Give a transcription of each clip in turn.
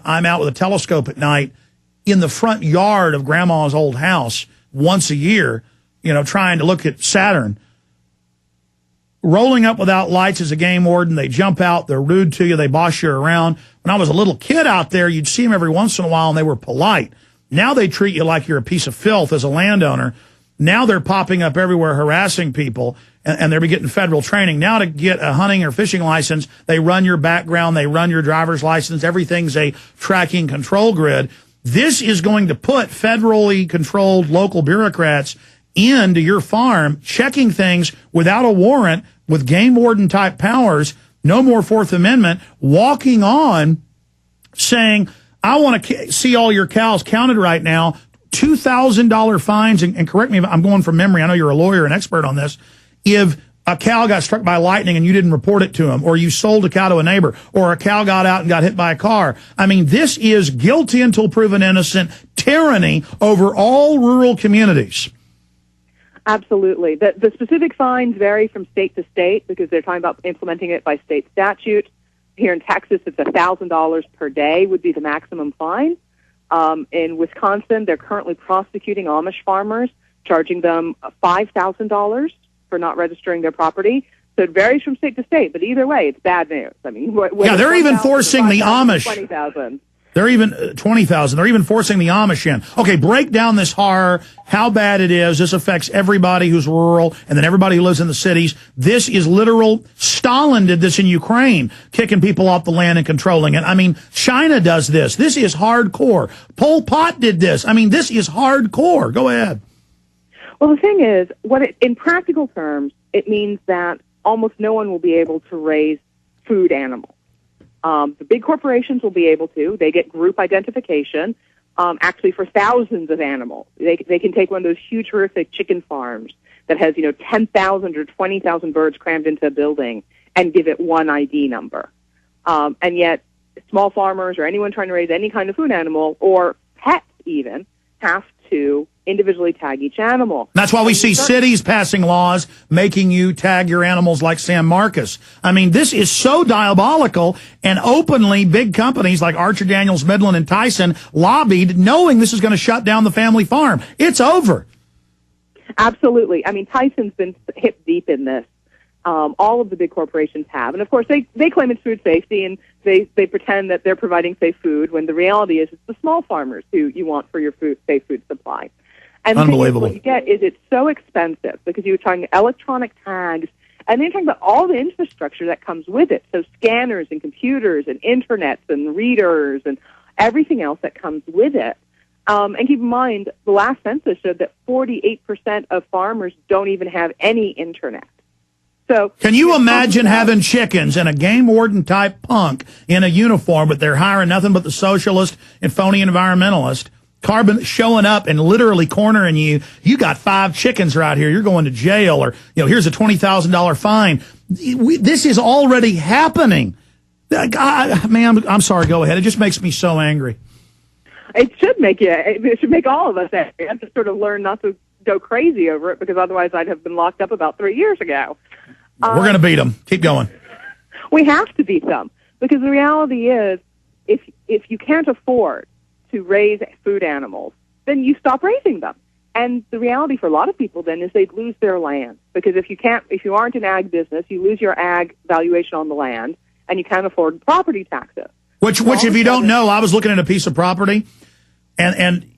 I'm out with a telescope at night in the front yard of Grandma's old house once a year, trying to look at Saturn. Rolling up without lights as a game warden. They jump out. They're rude to you. They boss you around. When I was a little kid out there, you'd see them every once in a while, and they were polite. Now they treat you like you're a piece of filth as a landowner. Now they're popping up everywhere harassing people, and they're getting federal training. Now to get a hunting or fishing license, they run your background, they run your driver's license. Everything's a tracking control grid. This is going to put federally controlled local bureaucrats into your farm, checking things without a warrant, with game warden type powers, no more Fourth Amendment, walking on saying, I want to see all your cows counted right now, $2,000 fines, and correct me if I'm going from memory, I know you're a lawyer and expert on this, if a cow got struck by lightning and you didn't report it to him, or you sold a cow to a neighbor, or a cow got out and got hit by a car. I mean, this is guilty until proven innocent tyranny over all rural communities. Absolutely. The specific fines vary from state to state because they're talking about implementing it by state statute. Here in Texas, it's $1,000 per day would be the maximum fine. In Wisconsin, they're currently prosecuting Amish farmers, charging them $5,000 for not registering their property. So it varies from state to state, but either way, it's bad news. I mean, they're even forcing the Amish. 20,000. They're even 20,000. They're even forcing the Amish in. Okay, break down this horror, how bad it is. This affects everybody who's rural and then everybody who lives in the cities. This is literal. Stalin did this in Ukraine, kicking people off the land and controlling it. I mean, China does this. This is hardcore. Pol Pot did this. I mean, this is hardcore. Go ahead. Well, the thing is, in practical terms, it means that almost no one will be able to raise food animals. The big corporations will be able to. They get group identification, actually for thousands of animals. They can take one of those huge, horrific chicken farms that has, 10,000 or 20,000 birds crammed into a building and give it one ID number. And yet, small farmers or anyone trying to raise any kind of food animal, or pets even, have to individually tag each animal. That's why we see cities passing laws making you tag your animals like San Marcos. I mean, this is so diabolical, and openly big companies like Archer Daniels Midland and Tyson lobbied, knowing this is going to shut down the family farm. It's over. Absolutely. I mean, Tyson's been hip deep in this. All of the big corporations have. And, of course, they claim it's food safety, and they pretend that they're providing safe food, when the reality is it's the small farmers who you want for your safe food supply. And unbelievable. What you get is it's so expensive because you're talking electronic tags, and then you're talking about all the infrastructure that comes with it. So scanners and computers and internets and readers and everything else that comes with it. And keep in mind, the last census showed that 48% of farmers don't even have any internet. So can you imagine having chickens and a game warden type punk in a uniform, but they're hiring nothing but the socialist and phony environmentalist, carbon showing up and literally cornering you? You got 5 chickens right here. You're going to jail, or here's a $20,000 fine. This is already happening. Man, I'm sorry. Go ahead. It just makes me so angry. It should make you. It should make all of us angry. I have to sort of learn not to go crazy over it, because otherwise I'd have been locked up about 3 years ago. We're going to beat them. Keep going. We have to beat them, because the reality is, if you can't afford to raise food animals, then you stop raising them. And the reality for a lot of people then is they'd lose their land, because if you aren't an ag business, you lose your ag valuation on the land, and you can't afford property taxes. Which if you don't know, I was looking at a piece of property, and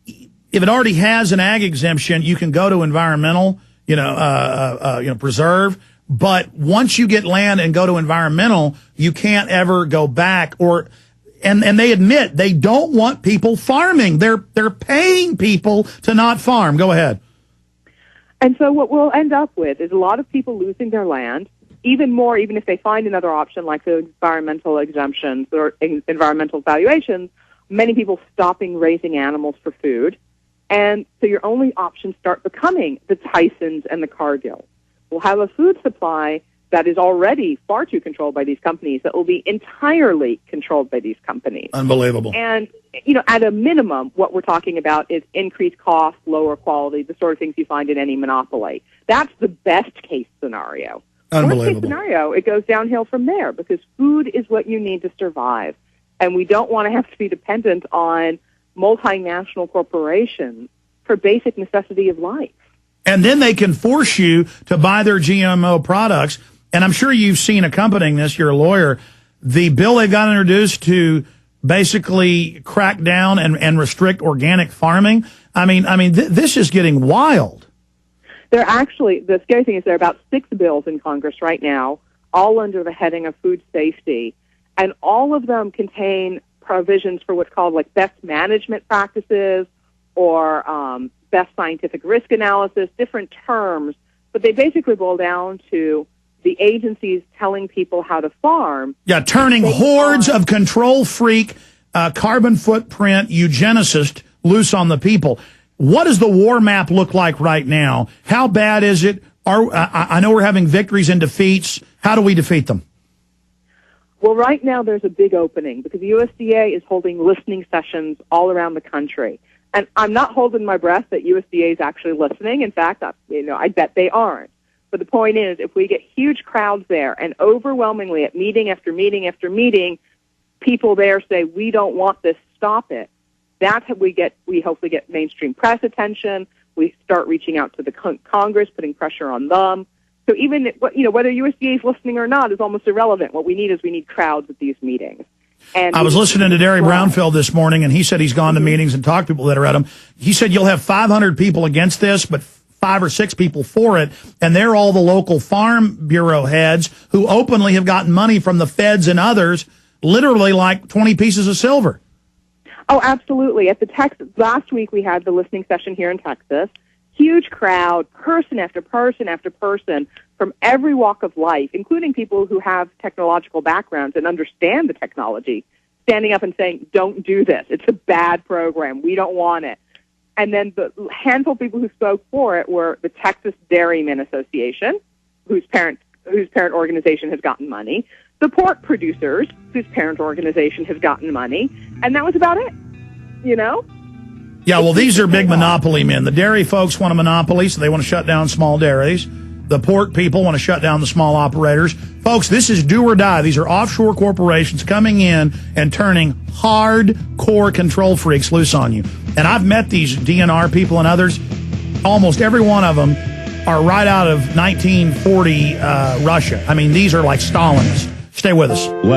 if it already has an ag exemption, you can go to environmental, preserve. But once you get land and go to environmental, you can't ever go back. And they admit they don't want people farming. They're paying people to not farm. Go ahead. And so what we'll end up with is a lot of people losing their land, even if they find another option like the environmental exemptions or environmental valuations, many people stopping raising animals for food. And so your only options start becoming the Tysons and the Cargills. We'll have a food supply that is already far too controlled by these companies that will be entirely controlled by these companies. Unbelievable. And, at a minimum, what we're talking about is increased cost, lower quality, the sort of things you find in any monopoly. That's the best case scenario. Unbelievable. Worst case scenario, it goes downhill from there, because food is what you need to survive. And we don't want to have to be dependent on multinational corporations for basic necessity of life. And then they can force you to buy their GMO products. And I'm sure you've seen accompanying this, you're a lawyer, the bill they've got introduced to basically crack down and restrict organic farming. I mean, this is getting wild. There are actually, the scary thing is there are about 6 bills in Congress right now, all under the heading of food safety, and all of them contain provisions for what's called like best management practices or best scientific risk analysis, different terms, but they basically boil down to the agencies telling people how to farm. Yeah, turning hordes of control freak, carbon footprint eugenicists loose on the people. What does the war map look like right now? How bad is it? I know we're having victories and defeats. How do we defeat them? Well, right now there's a big opening because the USDA is holding listening sessions all around the country. And I'm not holding my breath that USDA is actually listening. In fact, I bet they aren't. But the point is, if we get huge crowds there and overwhelmingly at meeting after meeting after meeting, people there say, we don't want this, stop it. That's how we hopefully get mainstream press attention. We start reaching out to the Congress, putting pressure on them. So even, whether USDA is listening or not is almost irrelevant. What we need crowds at these meetings. And I was listening to Derry Brownfield this morning, and he said he's gone to meetings and talked to people that are at them. He said you'll have 500 people against this, but 5 or 6 people for it, and they're all the local farm bureau heads who openly have gotten money from the feds and others, literally like 20 pieces of silver. Oh, absolutely. At the last week we had the listening session here in Texas. Huge crowd, person after person after person from every walk of life, including people who have technological backgrounds and understand the technology, standing up and saying, don't do this. It's a bad program. We don't want it. And then the handful of people who spoke for it were the Texas Dairymen Association, whose parent organization has gotten money, the pork producers, whose parent organization has gotten money, and that was about it, Yeah, well, these are big monopoly men. The dairy folks want a monopoly, so they want to shut down small dairies. The pork people want to shut down the small operators. Folks, this is do or die. These are offshore corporations coming in and turning hardcore control freaks loose on you. And I've met these DNR people and others. Almost every one of them are right out of 1940 Russia. I mean, these are like Stalinists. Stay with us.